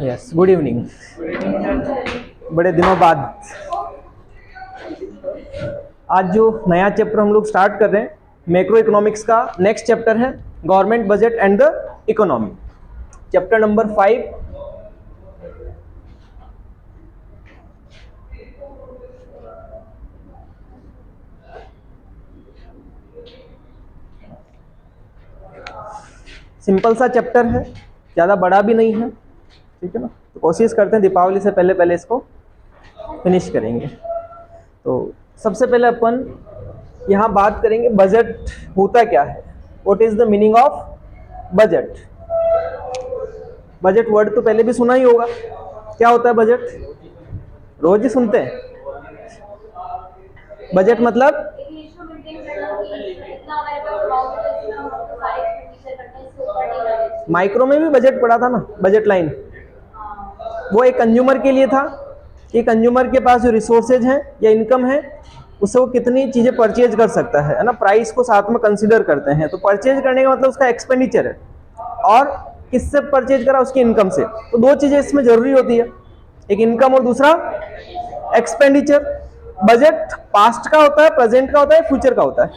Yes, good evening. बड़े दिनों बाद आज जो नया चैप्टर हम लोग स्टार्ट कर रहे हैं, मैक्रो इकोनॉमिक्स का नेक्स्ट चैप्टर है government budget and the economy, chapter number 5। Simple सा चैप्टर है, ज़्यादा बड़ा भी नहीं है, ठीक है ना। तो कोशिश करते हैं दीपावली से पहले पहले इसको फिनिश करेंगे। तो सबसे पहले अपन यहाँ बात करेंगे बजट होता क्या है, what is the meaning of budget. Budget word तो पहले भी सुना ही होगा, क्या होता है बजट, रोज ही सुनते हैं। बजट मतलब माइक्रो में भी बजट पड़ा था ना, बजट लाइन, वो एक कंज्यूमर के लिए था कि कंज्यूमर के पास जो रिसोर्सेज हैं या इनकम है उससे वो कितनी चीज़ें परचेज कर सकता है ना, प्राइस को साथ में कंसीडर करते हैं। तो परचेज करने का मतलब उसका एक्सपेंडिचर है, और किससे परचेज करा, उसकी इनकम से। तो दो चीज़ें इसमें जरूरी होती है, एक इनकम और दूसरा एक्सपेंडिचर। बजट पास्ट का होता है, प्रेजेंट का होता है, फ्यूचर का होता है,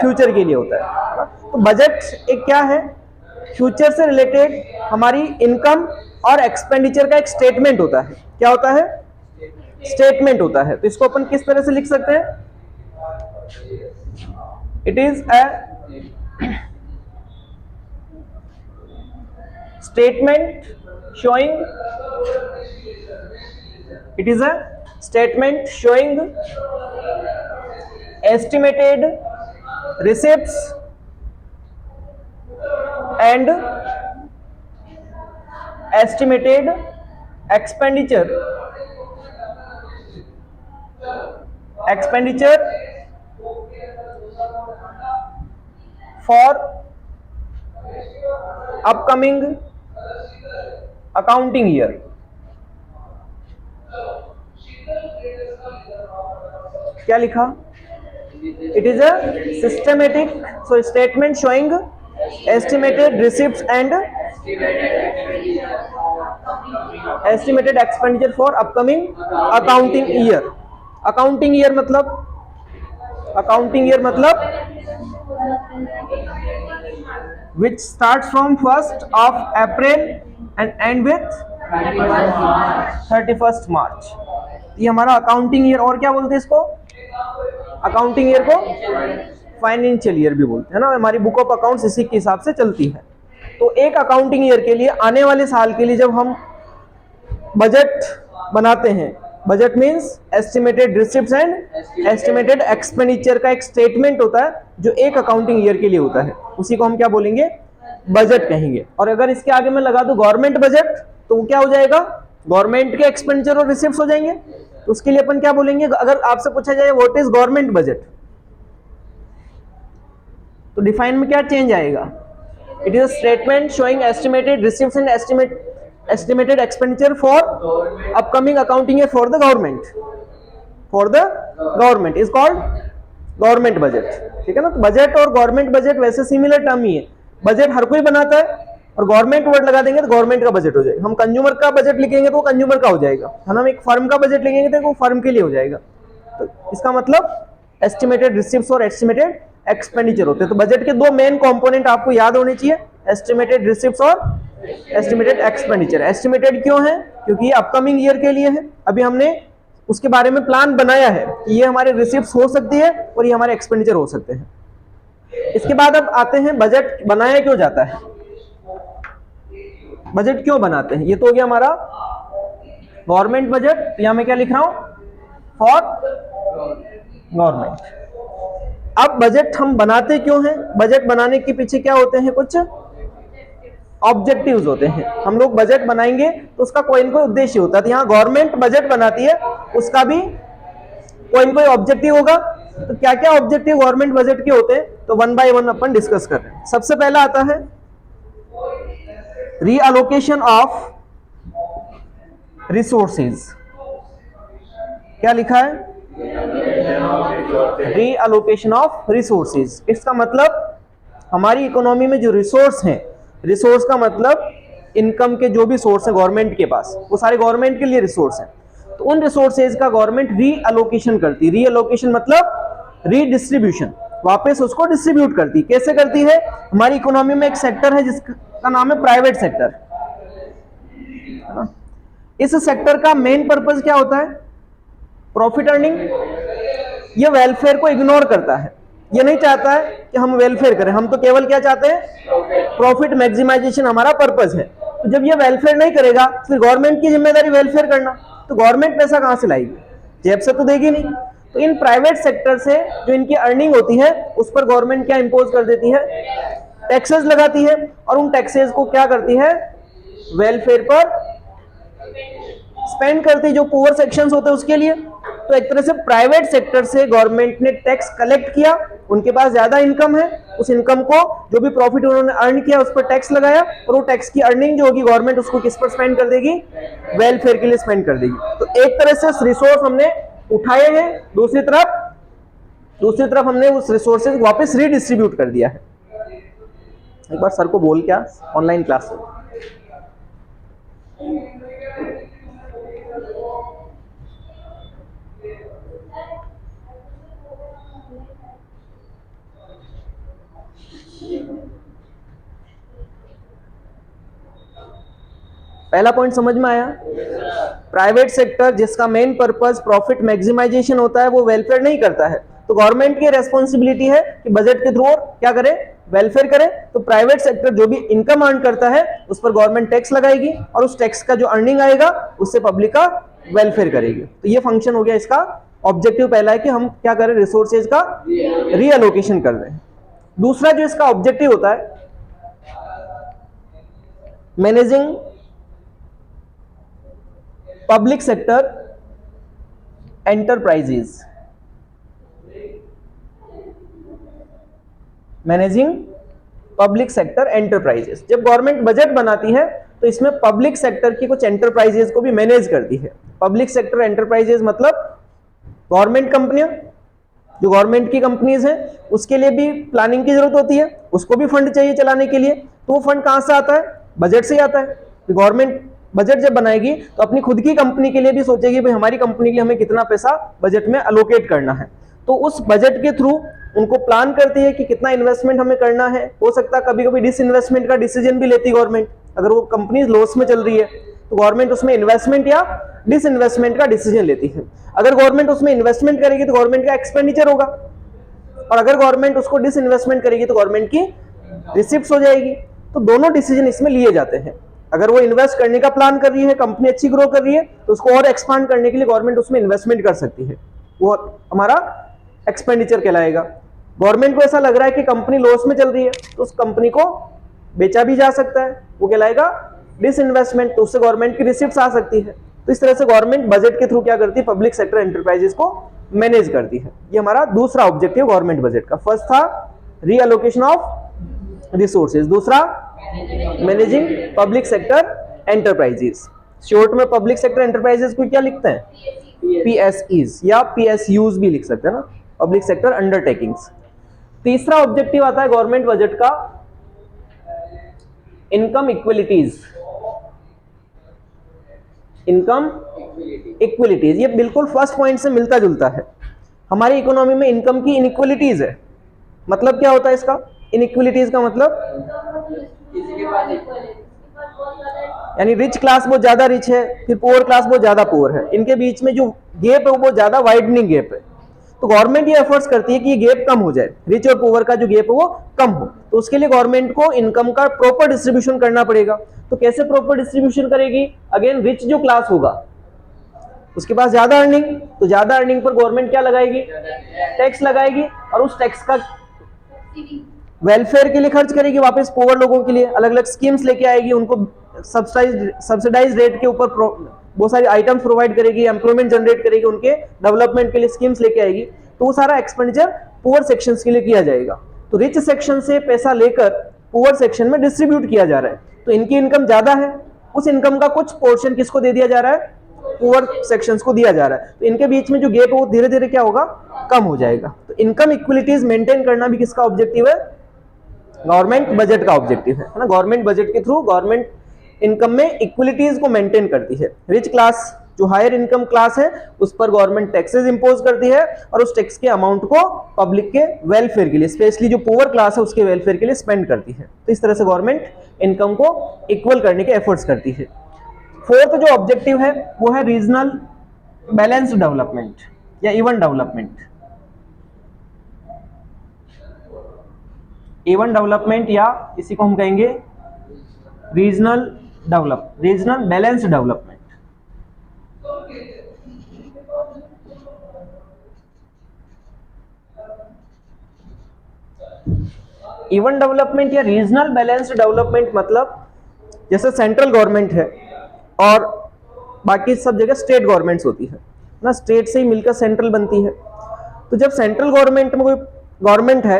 फ्यूचर के लिए होता है। तो बजट एक क्या है, फ्यूचर से रिलेटेड हमारी इनकम और एक्सपेंडिचर का एक स्टेटमेंट होता है। क्या होता है, स्टेटमेंट होता है। तो इसको अपन किस तरह से लिख सकते हैं, it is a statement showing, it is a statement showing estimated receipts and estimated expenditure for upcoming accounting year। क्या लिखा, it is a systematic so statement showing estimated receipts and estimated expenditure for upcoming accounting year। accounting year मतलब which starts from 1st of April and end with 31st March। ये हमारा accounting year. और क्या बोलते हैं इसको, accounting year को financial year भी बोलते हैं ना, हमारी बुक ऑफ अकाउंट्स इसी के हिसाब से चलती है। तो एक अकाउंटिंग ईयर के लिए, आने वाले साल के लिए जब हम बजट बनाते हैं, budget means estimated receipts and estimated expenditure का एक स्टेटमेंट होता है जो एक अकाउंटिंग ईयर के लिए होता है, उसी को हम क्या बोलेंगे, बजट कहेंगे। और अगर इसके आगे मैं लगा दूं गवर्नमेंट बजट, तो वो क्या हो जाएगा, गवर्नमेंट के एक्सपेंडिचर और रिसीप्ट्स हो जाएंगे। तो उसके लिए अपन क्या बोलेंगे, अगर आपसे पूछा जाए व्हाट इज गवर्नमेंट बजट, तो डिफाइन में क्या चेंज आएगा, it is a statement showing estimated receipts and estimated expenditure for upcoming accounting year for the government is called government budget। ठीक है ना। तो बजट और गवर्नमेंट बजट वैसे सिमिलर टर्म ही है, बजट हर कोई बनाता है और गवर्नमेंट वर्ड लगा देंगे तो गवर्नमेंट का बजट हो जाएगा। हम कंज्यूमर का बजट लिखेंगे तो वो कंज्यूमर का हो जाएगा, हम एक फर्म का बजट लिखेंगे तो वो फर्म के लिए हो जाएगा। तो इसका मतलब एस्टिमेटेड रिसीप्ट्स और एस्टिमेटेड एक्सपेंडिचर होते हैं। तो बजट के दो मेन कंपोनेंट आपको याद होने चाहिए, एस्टिमेटेड रिसीप्ट्स और एस्टिमेटेड एक्सपेंडिचर। एस्टिमेटेड क्यों है, क्योंकि ये अपकमिंग ईयर के लिए है, अभी हमने उसके बारे में प्लान बनाया है कि ये हमारे रिसीप्ट्स हो सकती है और ये हमारे एक्सपेंडिचर हो सकते हैं। इसके बाद अब आते हैं बजट बनाया क्यों जाता है, बजट क्यों बनाते हैं। ये तो हो गया हमारा गवर्नमेंट बजट, यहां मैं क्या लिख रहा हूं, फॉर गवर्नमेंट। अब बजट हम बनाते क्यों हैं, बजट बनाने के पीछे क्या होते हैं, कुछ ऑब्जेक्टिव्स होते हैं। हम लोग बजट बनाएंगे तो उसका कोई ना कोई उद्देश्य होता है। तो यहाँ गवर्नमेंट बजट बनाती है, उसका भी कोई ना कोई ऑब्जेक्टिव होगा। तो क्या क्या ऑब्जेक्टिव गवर्नमेंट बजट के होते हैं, तो one by one upon discuss कर रहे हैं। सबसे पहला आता है रीअलोकेशन ऑफ रिसोर्सेज। क्या लिखा है, रीअलोकेशन ऑफ रिसोर्सेज। इसका मतलब हमारी इकोनॉमी में जो रिसोर्स हैं, रिसोर्स का मतलब इनकम के जो भी सोर्स है गवर्नमेंट के पास, वो सारे गवर्नमेंट के लिए रिसोर्स हैं, तो उन रिसोर्सेज का गवर्नमेंट रीअलोकेशन करती है। रीअलोकेशन मतलब रीडिस्ट्रीब्यूशन, वापस उसको डिस्ट्रीब्यूट करती। कैसे करती है? हमारी इकोनॉमी में एक सेक्टर है जिसका नाम है प्राइवेट सेक्टर। इस सेक्टर का मेन पर्पस क्या होता है? Profit earning. ये वेलफेयर को इग्नोर करता है, ये नहीं चाहता है कि हम वेलफेयर करें, हम तो केवल क्या चाहते हैं? प्रॉफिट मैक्सिमाइजेशन हमारा पर्पस है। तो जब ये वेलफेयर नहीं करेगा, फिर गवर्नमेंट की जिम्मेदारी वेलफेयर करना, तो गवर्नमेंट पैसा कहां से लाएगी? जेब से तो देगी नहीं। तो इन प्राइवेट सेक्टर से जो इनकी अर्निंग होती है उस पर गवर्नमेंट क्या इंपोज कर देती है? टैक्सेस लगाती है, और उन टैक्सेस को क्या करती है? वेलफेयर पर स्पेंड करती है, जो पुअर सेक्शंस होते हैं उसके लिए। तो एक तरह से प्राइवेट सेक्टर से गवर्नमेंट ने टैक्स कलेक्ट किया, उनके पास ज्यादा इनकम है, उस इनकम को जो भी प्रॉफिट उन्होंने अर्न किया उस पर टैक्स लगाया, और वो टैक्स की अर्निंग जो होगी गवर्नमेंट उसको किस पर स्पेंड कर देगी? वेलफेयर के लिए स्पेंड कर देगी। तो एक तरह से रिसोर्स हमने उठाए हैं, दूसरी तरफ हमने उस रिसोर्सेज को वापस रीडिस्ट्रीब्यूट कर दिया है। एक बार सर को बोल क्या ऑनलाइन क्लास में। पहला पॉइंट समझ में आया? प्राइवेट सेक्टर जिसका मेन पर्पस प्रॉफिट मैक्सिमाइजेशन होता है वो वेलफेयर नहीं करता है, तो गवर्नमेंट की रेस्पॉन्सिबिलिटी है कि बजट के थ्रू क्या करे? वेलफेयर करे। तो प्राइवेट सेक्टर जो भी इनकम अर्न करता है उस पर गवर्नमेंट टैक्स लगाएगी, और उस टैक्स का जो अर्निंग आएगा उससे पब्लिक का वेलफेयर करेगी। तो ये फंक्शन हो गया इसका। ऑब्जेक्टिव पहला है कि हम क्या करें? रिसोर्सेज का रीअलोकेशन कर रहे हैं। दूसरा जो इसका ऑब्जेक्टिव होता है, managing public sector enterprises. Managing public sector enterprises. जब गवर्नमेंट बजट बनाती है तो इसमें पब्लिक सेक्टर की कुछ एंटरप्राइजेज को भी मैनेज करती है। पब्लिक सेक्टर एंटरप्राइजेज मतलब गवर्नमेंट कंपनियां, जो गवर्नमेंट की कंपनीज हैं उसके लिए भी प्लानिंग की जरूरत होती है, उसको भी फंड चाहिए चलाने के लिए। तो वो फंड कहां से आता है? बजट से ही आता है। गवर्नमेंट बजट जब बनाएगी तो अपनी खुद की कंपनी के लिए भी सोचेगी भाई हमारी कंपनी के लिए हमें कितना पैसा बजट में अलोकेट करना है। तो उस बजट के थ्रू उनको प्लान करती है कि कितना इन्वेस्टमेंट हमें करना है। हो सकता है कभी कभी डिसइन्वेस्टमेंट का डिसीजन भी लेती गवर्नमेंट। अगर वो कंपनी लॉस में चल रही है तो गवर्नमेंट उसमें इन्वेस्टमेंट या डिसइन्वेस्टमेंट का डिसीजन लेती है। अगर गवर्नमेंट उसमें इन्वेस्टमेंट करेगी तो गवर्नमेंट का एक्सपेंडिचर होगा, और अगर गवर्नमेंट उसको डिसइन्वेस्टमेंट करेगी तो गवर्नमेंट की रिसिप्ट्स हो जाएगी। तो दोनों डिसीजन इसमें लिए जाते हैं। अगर वो इन्वेस्ट करने का प्लान कर रही है, कंपनी अच्छी ग्रो कर रही है, तो उसको और एक्सपांड करने के लिए गवर्नमेंट उसमें इन्वेस्टमेंट कर सकती है, वो हमारा एक्सपेंडिचर कहलाएगा। गवर्नमेंट को ऐसा लग रहा है कि कंपनी लॉस में चल रही है तो उस कंपनी को बेचा भी जा सकता है, वो कहलाएगा डिसइन्वेस्टमेंट, तो उससे गवर्नमेंट की रिसिप्ट्स आ सकती है। तो इस तरह से गवर्नमेंट बजट के थ्रू क्या करती है? पब्लिक सेक्टर एंटरप्राइजेस को मैनेज करती है। ये हमारा दूसरा ऑब्जेक्टिव गवर्नमेंट बजट का। फर्स्ट था रीअलोकेशन ऑफ रिसोर्सेज, दूसरा managing public sector enterprises. Short में पब्लिक सेक्टर एंटरप्राइजेस को क्या लिखते हैं? PSEs या PSUs भी लिख सकते हैं ना, पब्लिक सेक्टर अंडरटेकिंग्स। तीसरा ऑब्जेक्टिव आता है गवर्नमेंट बजट का, इनकम इक्वलिटीज। इनकम इक्वलिटीज ये बिल्कुल फर्स्ट पॉइंट से मिलता जुलता है। हमारी इकोनॉमी में इनकम की इनइक्वलिटीज है। मतलब क्या होता है इसका? इनइक्वलिटीज का मतलब यानी रिच क्लास बहुत ज्यादा रिच है, फिर पुअर क्लास बहुत ज्यादा पुअर है, इनके बीच में जो गैप है वो बहुत ज्यादा वाइडनिंग गैप है। तो गवर्नमेंट ये एफर्ट्स करती है कि ये गैप कम हो जाए, रिच और पुअर का जो गैप है वो कम हो। तो उसके लिए गवर्नमेंट को इनकम का प्रॉपर डिस्ट्रीब्यूशन करना पड़ेगा। तो कैसे प्रॉपर डिस्ट्रीब्यूशन करेगी? अगेन रिच जो क्लास होगा उसके पास ज्यादा अर्निंग, तो ज्यादा अर्निंग पर गवर्नमेंट क्या लगाएगी? टैक्स लगाएगी, और उस टैक्स का वेलफेयर के लिए खर्च करेगी, वापस पुअर लोगों के लिए अलग अलग स्कीम्स लेके आएगी, उनको सब्सिडाइज रेट के ऊपर बहुत सारी आइटम्स प्रोवाइड करेगी, एम्प्लॉयमेंट जनरेट करेगी, उनके डेवलपमेंट के लिए स्कीम्स लेके आएगी। तो वो सारा एक्सपेंडिचर पुअर सेक्शंस के लिए किया जाएगा। तो रिच सेक्शन से पैसा लेकर पुअर सेक्शन में डिस्ट्रीब्यूट किया जा रहा है। तो इनकी इनकम ज्यादा है, उस इनकम का कुछ पोर्शन किसको दे दिया जा रहा है? पुअर सेक्शंस को दिया जा रहा है। तो इनके बीच में जो गैप है वो धीरे धीरे क्या होगा? कम हो जाएगा। तो इनकम इक्वलिटीज मेंटेन करना भी किसका ऑब्जेक्टिव है? गवर्नमेंट बजट का ऑब्जेक्टिव है ना। गवर्नमेंट बजट के थ्रू गवर्नमेंट इनकम में इक्वलिटीज को मेंटेन करती है। रिच क्लास जो हायर इनकम क्लास है उस पर गवर्नमेंट टैक्सेस इंपोज करती है और उस टैक्स के अमाउंट को पब्लिक के वेलफेयर के लिए, स्पेशली जो पुअर क्लास है उसके वेलफेयर के लिए स्पेंड करती है। तो इस तरह से गवर्नमेंट इनकम को इक्वल करने के एफर्ट्स करती है। फोर्थ जो ऑब्जेक्टिव है वो है रीजनल बैलेंस डेवलपमेंट या इवन डेवलपमेंट। इवन डेवलपमेंट या इसी को हम कहेंगे regional balance development. Even development या रीजनल बैलेंस डेवलपमेंट मतलब जैसे सेंट्रल गवर्नमेंट है और बाकी सब जगह स्टेट गवर्नमेंट्स होती है ना, स्टेट से ही मिलकर सेंट्रल बनती है। तो जब सेंट्रल गवर्नमेंट में कोई गवर्नमेंट है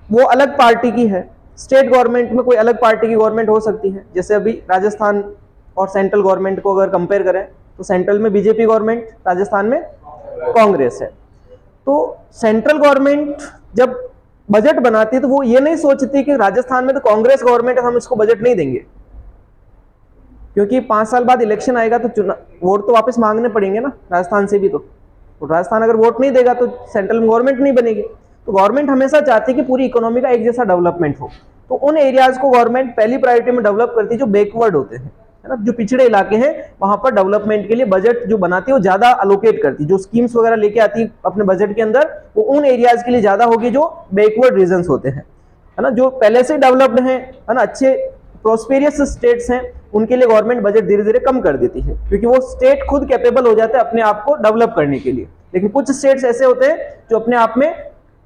वो अलग पार्टी की है, स्टेट गवर्नमेंट में कोई अलग पार्टी की गवर्नमेंट हो सकती है। जैसे अभी राजस्थान और सेंट्रल गवर्नमेंट को अगर कंपेयर करें तो सेंट्रल में बीजेपी गवर्नमेंट, राजस्थान में कांग्रेस है। तो सेंट्रल गवर्नमेंट जब बजट बनाती है तो वो ये नहीं सोचती कि राजस्थान में तो कांग्रेस गवर्नमेंट है हम इसको बजट नहीं देंगे, क्योंकि 5 साल बाद इलेक्शन आएगा तो वोट तो वापस मांगने पड़ेंगे ना राजस्थान से भी। तो राजस्थान अगर वोट नहीं देगा तो सेंट्रल में गवर्नमेंट नहीं बनेगी। तो गवर्नमेंट हमेशा चाहती है कि पूरी इकोनॉमी का एक जैसा डेवलपमेंट हो। तो उन एरियाज को गवर्नमेंट पहली प्रायोरिटी में डेवलप करती है जो बैकवर्ड होते हैं, है ना, जो पिछड़े इलाके हैं वहां पर डेवलपमेंट के लिए बजट जो बनाती है वो ज्यादा अलोकेट करती है। जो स्कीम्स वगैरह लेके आती है अपने बजट के अंदर वो उन एरियाज के लिए ज्यादा होगी जो बैकवर्ड रीजन्स होते हैं, है ना, जो पहले से डेवलप्ड है ना, अच्छे प्रोस्पेरियस स्टेट्स हैं, उनके लिए गवर्नमेंट बजट धीरे धीरे कम कर देती है क्योंकि वो स्टेट खुद कैपेबल हो जाते हैं अपने आप को डेवलप करने के लिए। लेकिन कुछ स्टेट्स ऐसे होते हैं जो अपने आप में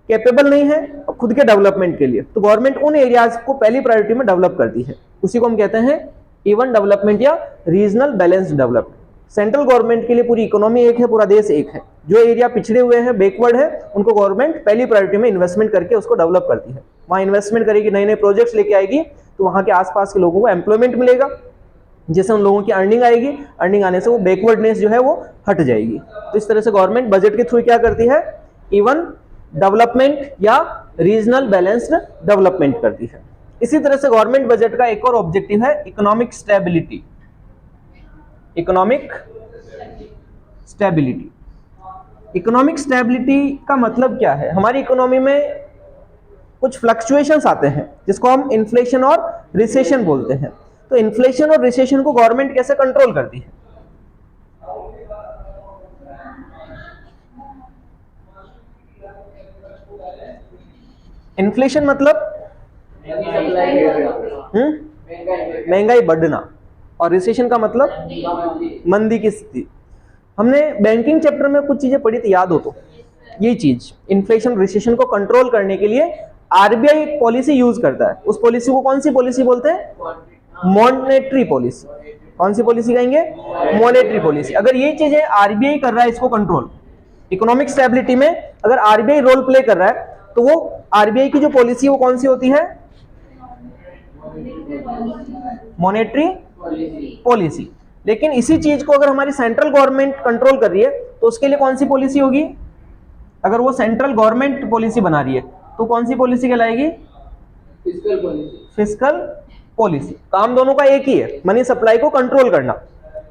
कैपेबल नहीं है खुद के डेवलपमेंट के लिए, तो गवर्नमेंट उन एरियाज को पहली प्रायोरिटी में डेवलप करती है। उसी को हम कहते हैं इवन डेवलपमेंट या regional balance development. Central government के लिए पूरी इकोनॉमी एक है, पूरा देश एक है। जो एरिया पिछड़े हुए हैं, बैकवर्ड है, उनको गवर्नमेंट पहली प्रायोरिटी में इन्वेस्टमेंट करके उसको डेवलप करती है। वहां इन्वेस्टमेंट करेगी, नए नए प्रोजेक्ट्स लेके आएगी, तो वहां के आसपास के लोगों को एम्प्लॉयमेंट मिलेगा, जिससे उन लोगों की अर्निंग आएगी। अर्निंग आने से वो बैकवर्डनेस जो है वो हट जाएगी। तो इस तरह से गवर्नमेंट बजट के थ्रू क्या करती है, इवन डेवलपमेंट या रीजनल बैलेंस्ड डेवलपमेंट करती है। इसी तरह से गवर्नमेंट बजट का एक और ऑब्जेक्टिव है economic stability. Economic stability, economic stability का मतलब क्या है, हमारी इकोनॉमी में कुछ फ्लक्चुएशंस आते हैं जिसको हम इन्फ्लेशन और रिसेशन बोलते हैं। तो इन्फ्लेशन और रिसेशन को गवर्नमेंट कैसे कंट्रोल करती है? इन्फ्लेशन मतलब महंगाई बढ़ना, और रिसेशन का मतलब मंदी की स्थिति। हमने बैंकिंग चैप्टर में कुछ चीजें पढ़ी थी, याद हो तो, ये चीज इन्फ्लेशन रिसेशन को कंट्रोल करने के लिए आरबीआई एक पॉलिसी यूज करता है। उस पॉलिसी को कौन सी पॉलिसी बोलते हैं? Monetary policy. कौन सी पॉलिसी कहेंगे? Monetary policy. अगर ये चीजें आरबीआई कर रहा है इसको कंट्रोल, इकोनॉमिक स्टेबिलिटी में अगर आरबीआई रोल प्ले कर रहा है तो वो आरबीआई की जो पॉलिसी है वो कौन सी होती है? Monetary policy. लेकिन इसी चीज को अगर हमारी सेंट्रल गवर्नमेंट कंट्रोल कर रही है तो उसके लिए कौन सी पॉलिसी होगी? अगर वो सेंट्रल गवर्नमेंट पॉलिसी बना रही है तो कौन सी पॉलिसी कहलाएगी? Fiscal policy. Fiscal policy. काम दोनों का एक ही है, मनी सप्लाई को कंट्रोल करना।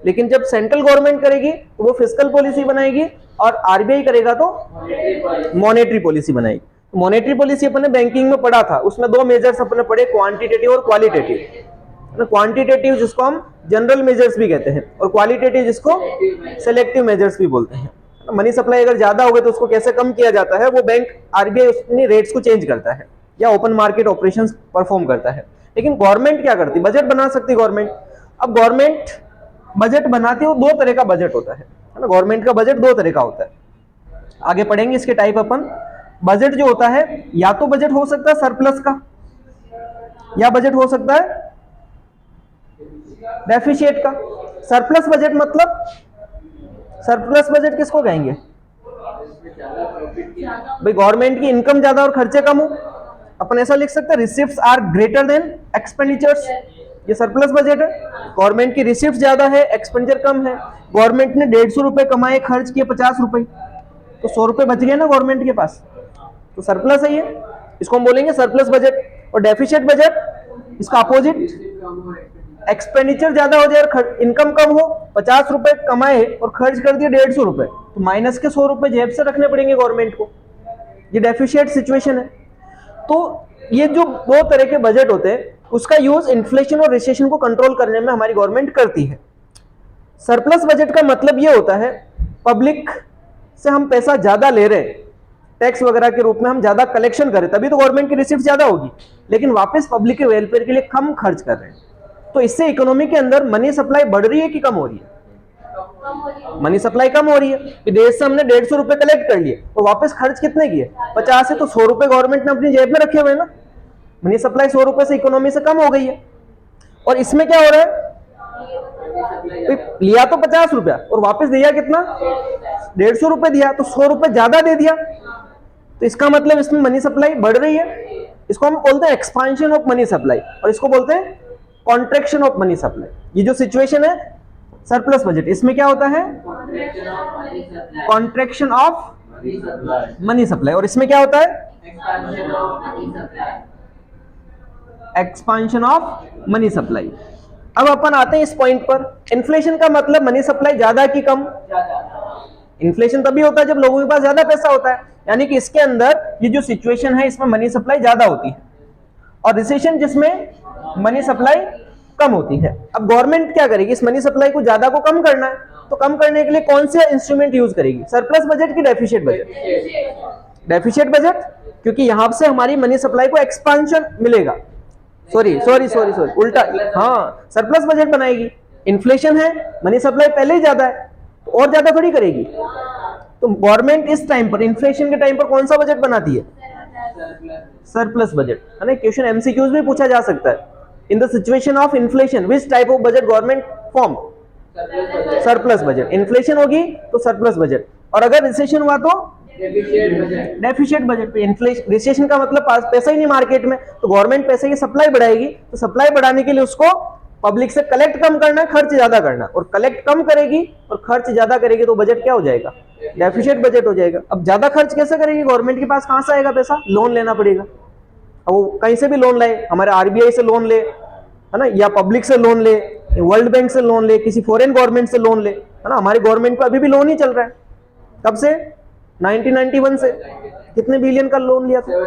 लेकिन जब सेंट्रल गवर्नमेंट करेगी तो वो फिस्कल पॉलिसी बनाएगी और आरबीआई करेगा तो मॉनेटरी पॉलिसी बनाएगी। मॉनेटरी पॉलिसी अपने बैंकिंग में पढ़ा था, उसमें दो मेजर्स अपने पढ़े, क्वांटिटेटिव और क्वालिटेटिव। क्वांटिटेटिव जिसको हम जनरल मेजर्स भी कहते हैं और क्वालिटेटिव जिसको सेलेक्टिव मेजर्स भी बोलते हैं। मनी सप्लाई अगर ज्यादा हो गई तो उसको कैसे कम किया जाता है, वो बैंक आरबीआई अपनी रेट्स को चेंज करता है या ओपन मार्केट ऑपरेशंस परफॉर्म करता है। लेकिन गवर्नमेंट क्या करती? बजट बना सकती गवर्नमेंट। अब गवर्नमेंट बजट बनाती है, वो दो तरह का बजट होता है ना। गवर्नमेंट का बजट दो तरह का होता है, आगे पढ़ेंगे इसके टाइप अपन। बजट जो होता है, या तो बजट हो सकता है सरप्लस का, या बजट हो सकता है डेफिशिएट का। सरप्लस बजट मतलब, सरप्लस बजट किसको कहेंगे? भाई गवर्नमेंट की इनकम ज्यादा और खर्चे कम हो। अपन ऐसा लिख सकते हैं, receives are greater than expenditures. ये सरप्लस बजट है। गवर्नमेंट की रिसीव्स ज्यादा है, एक्सपेंडिचर कम है। गवर्नमेंट ने 150 रुपए कमाए, खर्च किए 50 रुपए, तो 100 रुपए बच गए ना गवर्नमेंट के पास, तो सरप्लस है ये। इसको हम बोलेंगे सरप्लस बजट। और डेफिशिएट बजट इसका अपोजिट, एक्सपेंडिचर ज्यादा हो जाए और इनकम कम हो, 50 रुपए कमाए और खर्च कर दिए 150 रुपए, तो माइनस के 100 रुपए जेब से रखने पड़ेंगे गवर्नमेंट को। ये डेफिशिएट सिचुएशन है। तो ये जो दो तरह के बजट होते हैं उसका यूज इन्फ्लेशन और रिसेशन को कंट्रोल करने में हमारी गवर्नमेंट करती है। सरप्लस बजट का मतलब ये होता है पब्लिक से हम पैसा ज्यादा ले रहे हैं, टैक्स वगैरह के रूप में हम ज्यादा कलेक्शन करें, तभी तो गवर्नमेंट की रिसीट्स ज्यादा होगी, लेकिन वापस पब्लिक के वेलफेयर के लिए कम खर्च कर रहे हैं। तो इससे इकोनॉमी के अंदर मनी सप्लाई बढ़ रही है कि कम हो रही है? मनी सप्लाई कम हो रही है कि देश से हमने 150 रुपए कलेक्ट कर लिए और वापस खर्च कितने किए? 50 है, तो 100 रुपए गवर्नमेंट ने अपनी जेब में रखे हुए ना। मनी सप्लाई 100 रुपए से इकोनॉमी से कम हो गई है। और इसमें क्या हो रहा है? लिया तो 50 रुपया और वापस दिया कितना? 150 रुपए दिया, तो 100 रुपए ज्यादा दे दिया। तो इसका मतलब इसमें मनी सप्लाई बढ़ रही है। इसको हम बोलते हैं एक्सपांशन ऑफ मनी सप्लाई और इसको बोलते हैं कॉन्ट्रैक्शन ऑफ मनी सप्लाई। ये जो सिचुएशन है सरप्लस बजट, इसमें क्या होता है? Contraction of money supply. और इसमें क्या होता है? Expansion of money supply. अब अपन आते हैं इस पॉइंट पर, इन्फ्लेशन का मतलब मनी सप्लाई ज्यादा कि कम? इन्फ्लेशन तभी होता है जब लोगों के पास ज्यादा पैसा होता है, यानी कि इसके अंदर ये जो सिचुएशन है इसमें मनी सप्लाई ज्यादा होती है, और रिसेशन जिसमें मनी सप्लाई कम होती है। अब गवर्नमेंट क्या करेगी? इस मनी सप्लाई को ज्यादा को कम करना है, तो कम करने के लिए कौन से इंस्ट्रूमेंट यूज करेगी? सरप्लस बजट की डेफिशिएट बजट? डेफिशिएट बजट, क्योंकि यहां से हमारी मनी सप्लाई को एक्सपांशन मिलेगा। सॉरी उल्टा, हाँ, सरप्लस बजट बनाएगी। इन्फ्लेशन है, मनी सप्लाई पहले ही ज्यादा है, तो और ज्यादा थोड़ी करेगी। तो गवर्नमेंट इस टाइम पर, इन्फ्लेशन के टाइम पर कौन सा बजट बनाती है? सरप्लस बजट, है ना। क्वेश्चन एमसीक्यूज में पूछा जा सकता है, in the situation of inflation which type of budget government form? Surplus budget. Inflation होगी तो सरप्लस बजट, और अगर रिसेशन हुआ तो डेफिशिएट बजट। पे इन्फ्लेशन, रिसेशन का मतलब पैसा ही नहीं मार्केट में, तो गवर्नमेंट पैसे की सप्लाई बढ़ाएगी, तो सप्लाई बढ़ाने के लिए उसको पब्लिक से कलेक्ट कम करना है, खर्च ज्यादा करना, और कलेक्ट कम करेगी और खर्च ज्यादा करेगी तो बजट क्या हो जाएगा? डेफिशिएट बजट हो जाएगा। अब ज्यादा खर्च कैसे करेगी गवर्नमेंट के पास? कहां से आएगा पैसा? लोन लेना पड़ेगा। अब वो कहीं से भी लोन लाए, हमारे आरबीआई से लोन ले, है ना, या पब्लिक से लोन ले, वर्ल्ड बैंक से लोन ले, किसी फॉरेन गवर्नमेंट से लोन ले, है ना। हमारी गवर्नमेंट को अभी भी लोन ही चल रहा है। कब से? 1991 से। कितने बिलियन का लोन लिया था?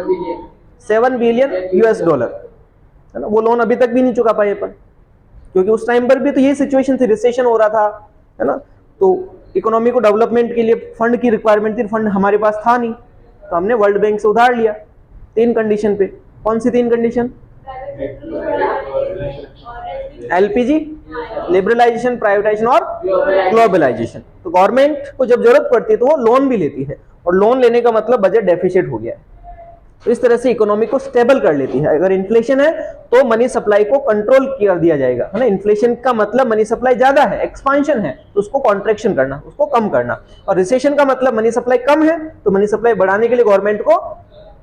7 बिलियन यूएस डॉलर, है ना। वो लोन अभी तक भी नहीं चुका पाए अपन, क्योंकि उस टाइम पर भी तो यही सिचुएशन थी, रिसेशन हो रहा था, है ना। तो इकोनॉमी को डेवलपमेंट के लिए फंड की रिक्वायरमेंट थी, फंड हमारे पास था नहीं, तो हमने वर्ल्ड बैंक से उधार लिया 3 कंडीशन पे। कौन सी 3 कंडीशन? एलपीजी, लिबरलाइजेशन, प्राइवेटाइजेशन और ग्लोबलाइजेशन। तो गवर्नमेंट को जब जरूरत पड़ती है तो वो लोन भी लेती है, और लोन लेने का मतलब बजट डेफिशिएट हो गया है। तो इस तरह से इकोनॉमी को स्टेबल कर लेती है। अगर इन्फ्लेशन है तो मनी सप्लाई को कंट्रोल कर दिया जाएगा, है ना। इन्फ्लेशन का मतलब मनी सप्लाई ज्यादा है, एक्सपांशन है, तो उसको कॉन्ट्रैक्शन करना, उसको कम करना। और रिसेशन का मतलब मनी सप्लाई कम है, तो मनी सप्लाई बढ़ाने के लिए गवर्नमेंट को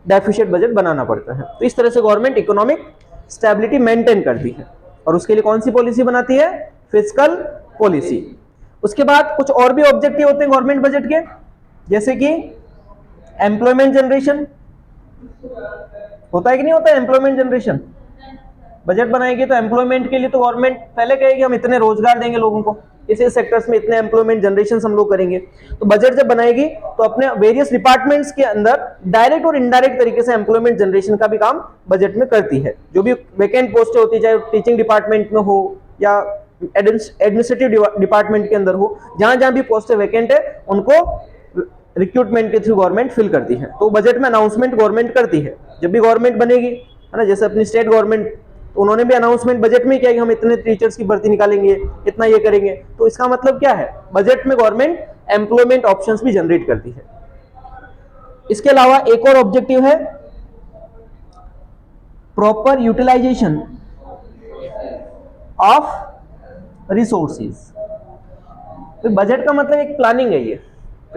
डेफिशिएट बजट बनाना पड़ता है। तो इस तरह से गवर्नमेंट इकोनॉमिक स्टेबिलिटी मेंटेन करती है, और उसके लिए कौन सी पॉलिसी बनाती है? Fiscal policy. उसके बाद कुछ और भी ऑब्जेक्टिव होते हैं गवर्नमेंट बजट के, जैसे कि एम्प्लॉयमेंट जनरेशन। होता है कि नहीं होता है एम्प्लॉयमेंट जनरेशन? बजट बनाएगी तो एम्प्लॉयमेंट के लिए तो गवर्नमेंट पहले कहेगी हम इतने रोजगार देंगे लोगों को, इस सेक्टर्स में इतने एम्प्लॉयमेंट जनरेशन हम लोग करेंगे। तो बजट जब बनाएगी तो अपने वेरियस डिपार्टमेंट्स के अंदर डायरेक्ट और इनडायरेक्ट तरीके से एम्प्लॉयमेंट जनरेशन का भी काम बजट में करती है। जो भी वैकेंट पोस्टें होती है, चाहे टीचिंग डिपार्टमेंट में हो या एडमिनिस्ट्रेटिव डिपार्टमेंट के अंदर हो, जहां जहां भी पोस्टें वैकेंट है उनको रिक्रूटमेंट के थ्रू गवर्नमेंट फिल करती है। तो बजट में अनाउंसमेंट गवर्नमेंट करती है जब भी गवर्नमेंट बनेगी, है ना। जैसे अपनी स्टेट गवर्नमेंट, तो उन्होंने भी अनाउंसमेंट बजट में किया कि हम इतने टीचर्स की भर्ती निकालेंगे, इतना ये करेंगे। तो इसका मतलब क्या है? बजट में गवर्नमेंट एम्प्लॉयमेंट ऑप्शंस भी जनरेट करती है। इसके अलावा एक और ऑब्जेक्टिव है प्रॉपर यूटिलाइजेशन ऑफ रिसोर्सेज। तो बजट का मतलब एक प्लानिंग है। ये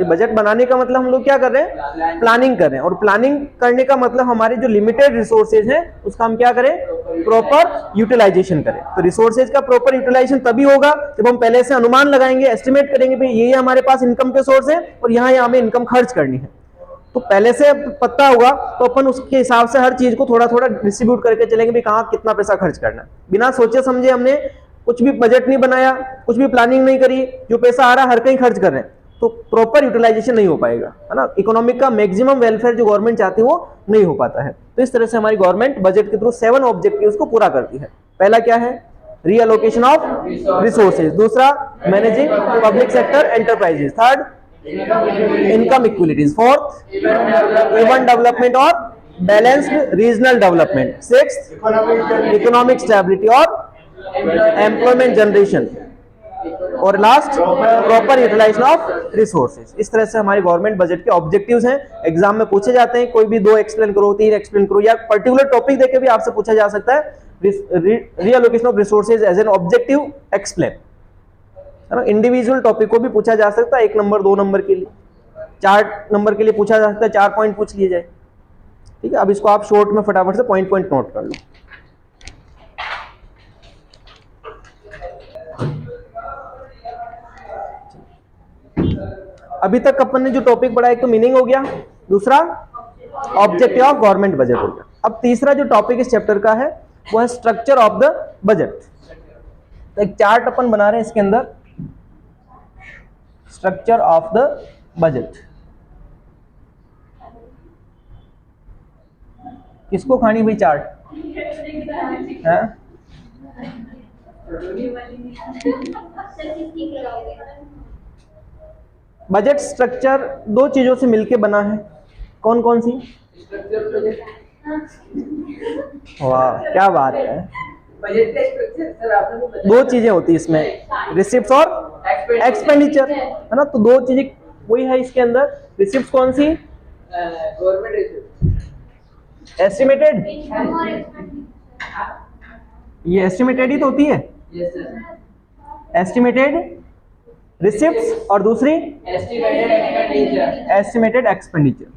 बजट बनाने का मतलब हम लोग क्या कर रहे हैं? प्लानिंग कर रहे हैं। और प्लानिंग करने का मतलब हमारे जो लिमिटेड रिसोर्सेज हैं उसका हम क्या करें? प्रॉपर यूटिलाइजेशन करें। तो रिसोर्सेज का प्रॉपर यूटिलाइजेशन तभी होगा जब हम पहले से अनुमान लगाएंगे, एस्टिमेट करेंगे भाई ये हमारे पास इनकम के सोर्स है और यहाँ हमें इनकम खर्च करनी है। तो पहले से पता होगा तो अपन उसके हिसाब से हर चीज को थोड़ा थोड़ा डिस्ट्रीब्यूट करके चलेंगे भी कहाँ कितना पैसा खर्च करना है। बिना सोचे समझे हमने कुछ भी बजट नहीं बनाया, कुछ भी प्लानिंग नहीं करी, जो पैसा आ रहा है हर कहीं खर्च कर रहे हैं, तो प्रॉपर यूटिलाइजेशन नहीं हो पाएगा, है ना। इकोनॉमिक का मैक्सिमम वेलफेयर जो गवर्नमेंट चाहती है वो नहीं हो पाता है। तो इस तरह से हमारी गवर्नमेंट बजट के थ्रू 7 ऑब्जेक्टिव्स को पूरा करती है। पहला क्या है? Reallocation of resources. दूसरा, managing public sector enterprises. Third, income equalities. Fourth, even development और balanced regional development. Sixth, economic stability और एम्प्लॉयमेंट जनरेशन। और last, proper utilization of resources. इस तरह से हमारी गवर्नमेंट बजट के ऑब्जेक्टिव्स हैं। एग्जाम में पूछे जाते हैं, कोई भी 2 एक्सप्लेन करो, 3 एक्सप्लेन करो, या पर्टिकुलर टॉपिक देके भी आपसे पूछा जा सकता है reallocation of resources as an objective explain, है ना। इंडिविजुअल टॉपिक को भी पूछा जा सकता है 1 नंबर 2 नंबर के लिए, 4 नंबर के लिए पूछा जा सकता है, 4 पॉइंट पूछ लिए जाए। ठीक है, अब इसको आप शॉर्ट में फटाफट से पॉइंट पॉइंट नोट कर लो। अभी तक अपन ने जो टॉपिक पढ़ा, एक तो मीनिंग हो गया, दूसरा ऑब्जेक्टिव ऑफ गवर्नमेंट बजट हो गया। अब तीसरा जो टॉपिक इस चैप्टर का है वो है स्ट्रक्चर ऑफ द बजट। तो एक चार्ट अपन बना रहे हैं इसके अंदर, स्ट्रक्चर ऑफ द बजट। किसको खानी भाई चार्ट है? बजट स्ट्रक्चर 2 चीजों से मिलके बना है। कौन कौन सी? वाह क्या बात है। बजट का स्ट्रक्चर सर आपने तो बताया। 2 चीजें होती है इसमें, रिसिप्ट्स और एक्सपेंडिचर, है ना। तो 2 चीजें वही है इसके अंदर। रिसिप्ट्स कौन सी? Government receipt. एस्टिमेटेड, ये एस्टिमेटेड ही तो होती है। Yes sir. एस्टिमेटेड रिसिप्ट्स और दूसरी एस्टिमेटेड एक्सपेंडिचर। Estimated expenditure.